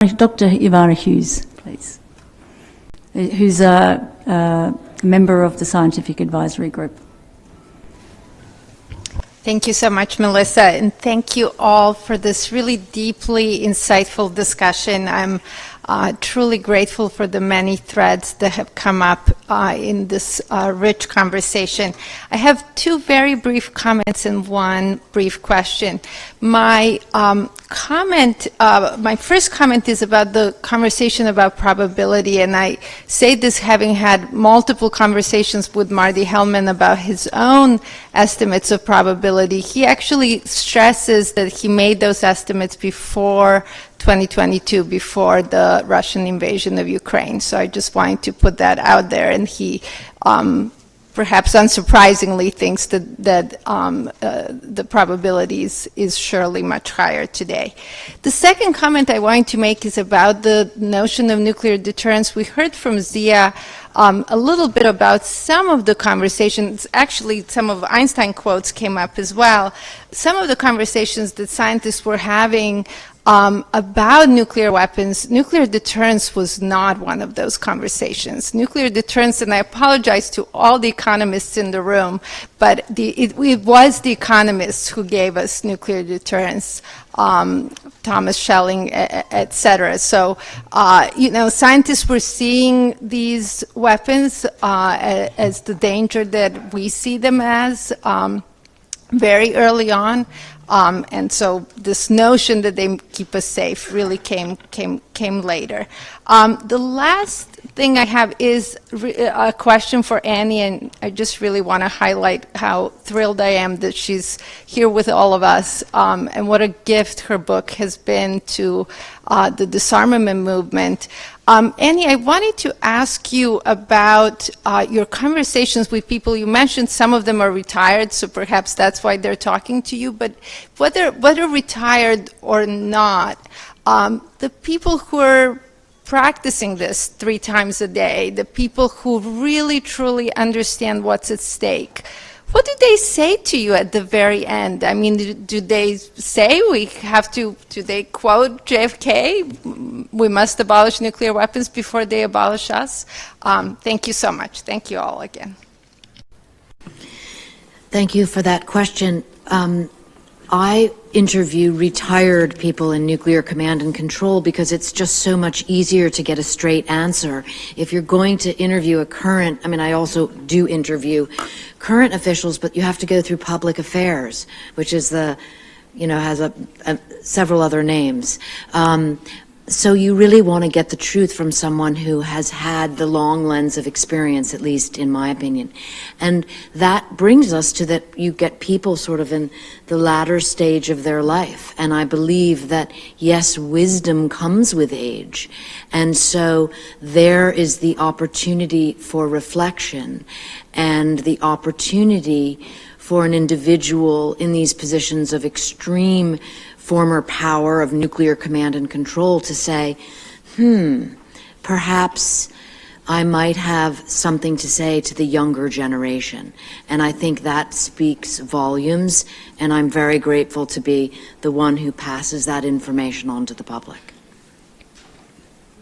Dr. Ivana Hughes, please, who's a member of the Scientific Advisory Group. Thank you so much, Melissa, and thank you all for this really deeply insightful discussion. I'm truly grateful for the many threads that have come up in this rich conversation. I have two very brief comments and one brief question. My my first comment is about the conversation about probability, and I say this having had multiple conversations with Marty Hellman about his own estimates of probability. He actually stresses that he made those estimates before 2022, before the Russian invasion of Ukraine. So I just wanted to put that out there, and he perhaps unsurprisingly thinks that the probability is surely much higher today. The second comment I wanted to make is about the notion of nuclear deterrence. We heard from Zia a little bit about some of the conversations. Actually, some of Einstein quotes came up as well. Some of the conversations that scientists were having about nuclear weapons. Nuclear deterrence was not one of those conversations. Nuclear deterrence, and I apologize to all the economists in the room, but it was the economists who gave us nuclear deterrence, Thomas Schelling, et cetera. So, scientists were seeing these weapons as the danger that we see them as very early on. And so this notion that they keep us safe really came later. The last thing I have is a question for Annie, and I just really want to highlight how thrilled I am that she's here with all of us, and what a gift her book has been to the disarmament movement. Annie, I wanted to ask you about your conversations with people. You mentioned some of them are retired, so perhaps that's why they're talking to you, but whether retired or not, the people who are practicing this 3 times a day, the people who really truly understand what's at stake, what do they say to you at the very end? I mean, do they say we have to, do they quote JFK, we must abolish nuclear weapons before they abolish us? Thank you so much. Thank you all again. Thank you for that question. I interview retired people in nuclear command and control because it's just so much easier to get a straight answer. If you're going to interview a current, I mean, I also do interview current officials, but you have to go through public affairs, which is has several other names. So you really want to get the truth from someone who has had the long lens of experience, at least in my opinion. And that brings us to that you get people sort of in the latter stage of their life. And I believe that, yes, wisdom comes with age. And so there is the opportunity for reflection and the opportunity for an individual in these positions of extreme former power of nuclear command and control to say, perhaps I might have something to say to the younger generation. And I think that speaks volumes, and I'm very grateful to be the one who passes that information on to the public.